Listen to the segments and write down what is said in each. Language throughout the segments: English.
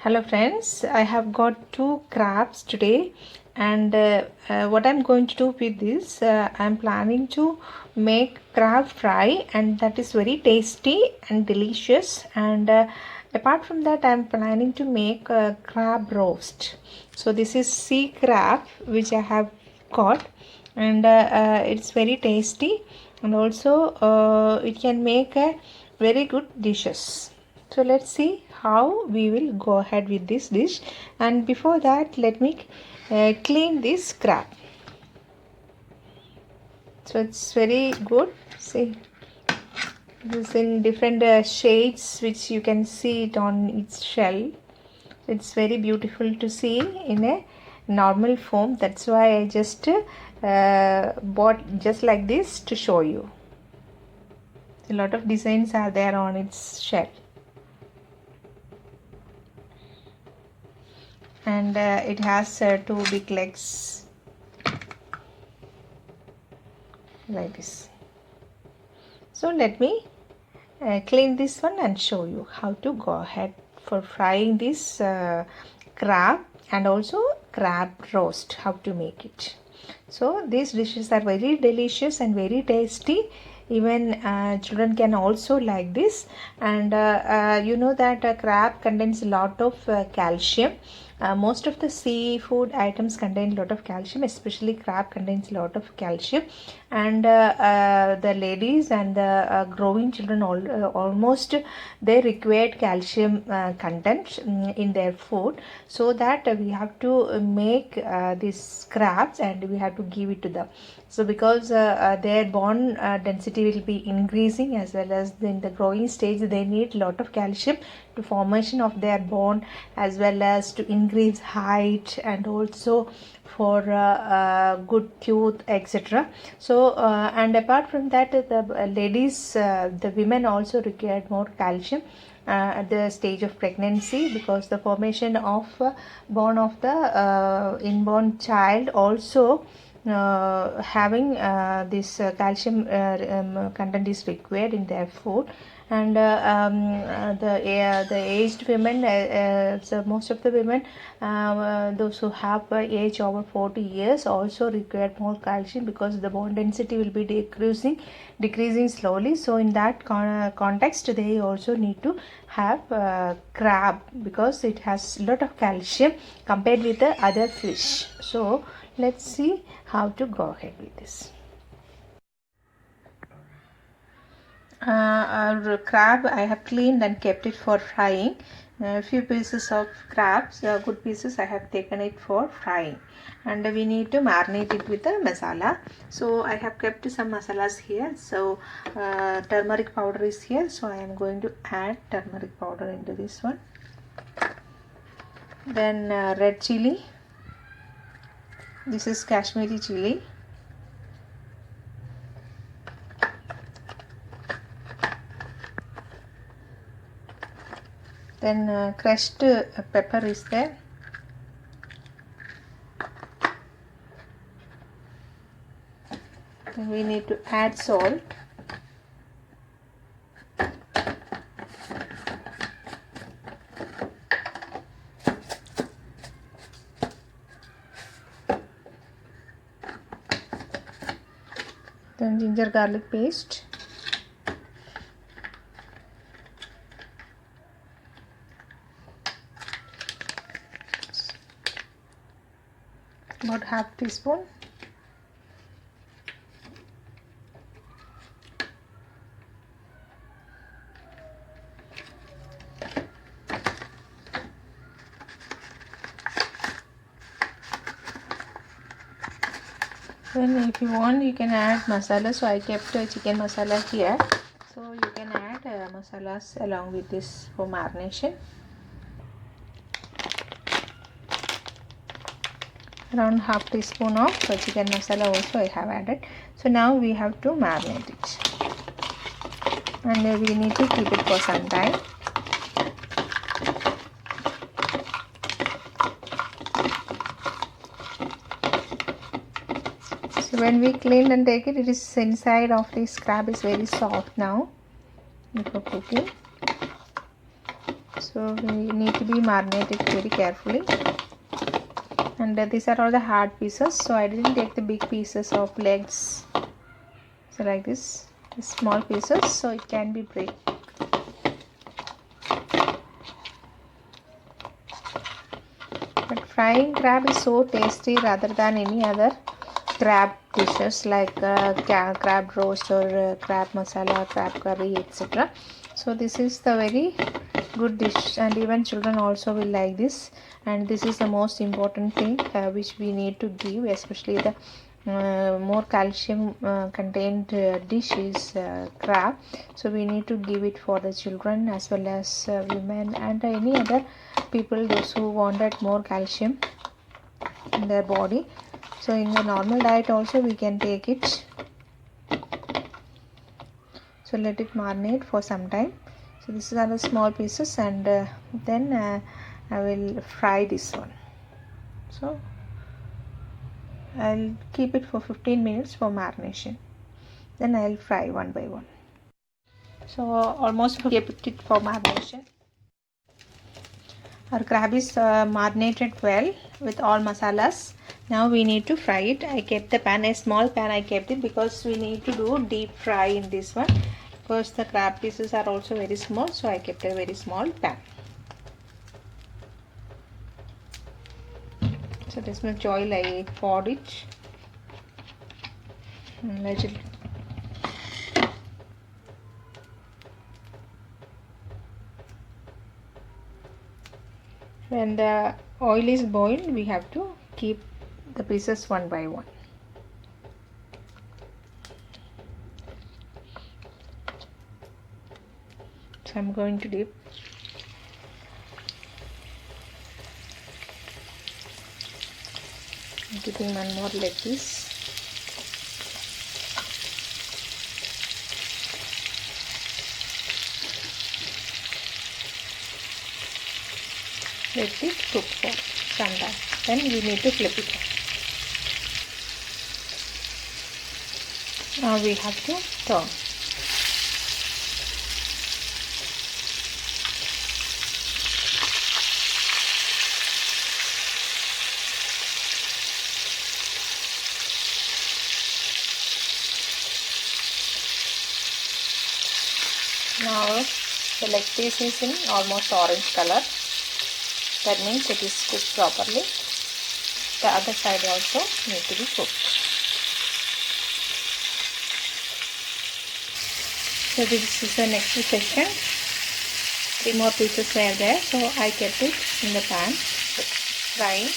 Hello friends, I have got two crabs today, and what I'm going to do with this, I'm planning to make crab fry, and that is very tasty and delicious. And apart from that, I'm planning to make crab roast. So this is sea crab which I have got, and it's very tasty, and also it can make a very good dishes. So let's see how we will go ahead with this dish, and before that let me clean this crab. So it's very good. See, this is in different shades which you can see it on its shell. It's very beautiful to see in a normal form. That's why I just bought just like this to show you. A lot of designs are there on its shell. And it has two big legs like this. So let me clean this one and show you how to go ahead for frying this crab, and also crab roast, how to make it. So these dishes are very delicious and very tasty. Even children can also like this. And you know that crab contains a lot of calcium. Most of the seafood items contain a lot of calcium, especially crab contains a lot of calcium. And the ladies and the growing children almost they require calcium content in their food, so that we have to make these crabs and we have to give it to them. So because their bone density will be increasing, as well as in the growing stage they need a lot of calcium to formation of their bone, as well as to increase height, and also for good tooth, etc. So and apart from that, the ladies, the women also require more calcium at the stage of pregnancy, because the formation of bone of the inborn child also having this calcium content is required in their food. And the aged women, so most of the women, those who have age over 40 years also require more calcium, because the bone density will be decreasing slowly. So in that context, they also need to have crab, because it has a lot of calcium compared with the other fish. So let's see how to go ahead with this. Our crab I have cleaned and kept it for frying. A few pieces of crabs, good pieces, I have taken it for frying, and we need to marinate it with the masala. So I have kept some masalas here. So turmeric powder is here, so I am going to add turmeric powder into this one. Then red chili, this is Kashmiri chili. Then crushed pepper is there. Then we need to add salt. Then ginger garlic paste. About half teaspoon. Then if you want, you can add masala. So I kept chicken masala here, so you can add masalas along with this for marination. Around half teaspoon of chicken masala also I have added. So now we have to marinate it, and we need to keep it for some time. So when we clean and take it, it is inside of this crab is very soft now before cooking. So we need to be marinated very carefully. And these are all the hard pieces, so I didn't take the big pieces of legs. So like this, small pieces, so it can be break. But frying crab is so tasty rather than any other crab dishes like crab roast or crab masala, crab curry, etc. So this is the very good dish, and even children also will like this. And this is the most important thing which we need to give, especially the more calcium contained dish is crab. So we need to give it for the children as well as women and any other people, those who wanted more calcium in their body. So in the normal diet also we can take it. So let it marinate for some time. So this are the small pieces, and then I will fry this one. So I'll keep it for 15 minutes for marination. Then I'll fry one by one. So almost kept it for marination. Our crab is marinated well with all masalas. Now we need to fry it. I kept the pan, a small pan I kept it, because we need to do deep fry in this one, because the crab pieces are also very small, so I kept a very small pan. So this much oil I poured it. Let it. When the oil is boiled, we have to keep the pieces one by one. So I'm going to dip. I'm dipping one more like this. Let it cook for some time. Then we need to flip it. Now we have to turn. Now the leg piece is in almost orange color. That means it is cooked properly. The other side also needs to be cooked. So this is the next section. 3 more pieces were there, so I kept it in the pan, frying.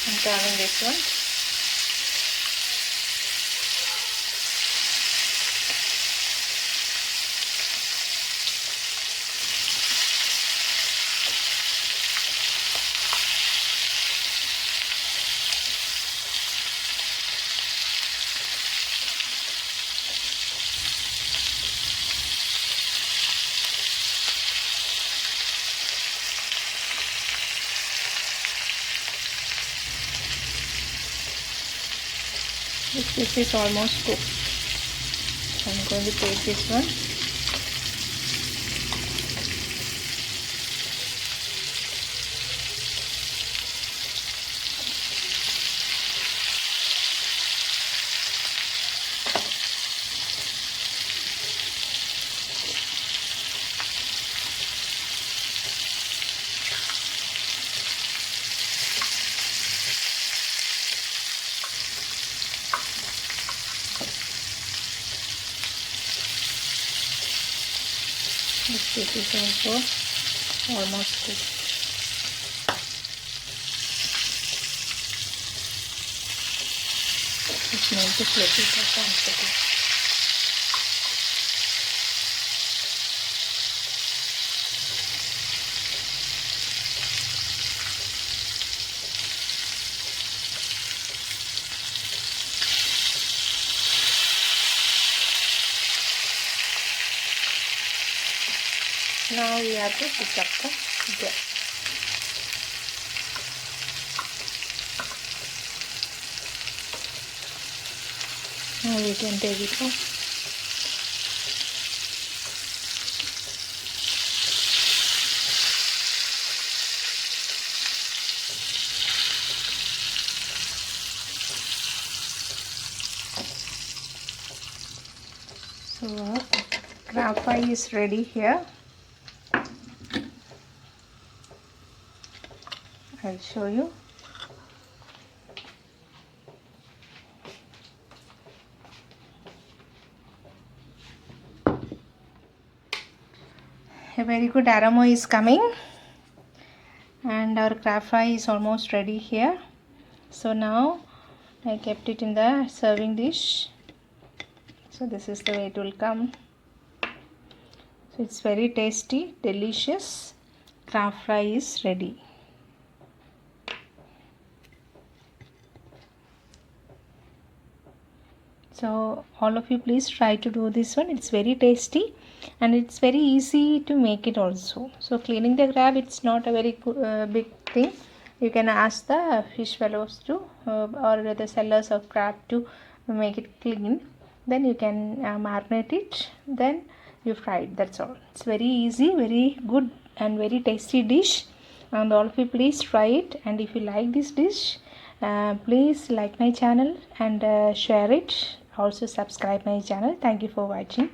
I'm turning this one. This is almost cooked. So I'm going to take this one. This is also almost cooked. It's meant to flip it up once again. Now we have to pick up the gel. Now we can take it off. So crab fry is ready here. I'll show you. A very good aroma is coming, and our crab fry is almost ready here. So now I kept it in the serving dish. So this is the way it will come. So it's very tasty, delicious crab fry is ready. So all of you please try to do this one. It's very tasty and it's very easy to make it also. So cleaning the crab, it's not a very big thing. You can ask the fish fellows to or the sellers of crab to make it clean. Then you can marinate it. Then you fry it. That's all. It's very easy, very good and very tasty dish. And all of you please try it. And if you like this dish, please like my channel and share it. Also subscribe my channel. Thank you for watching.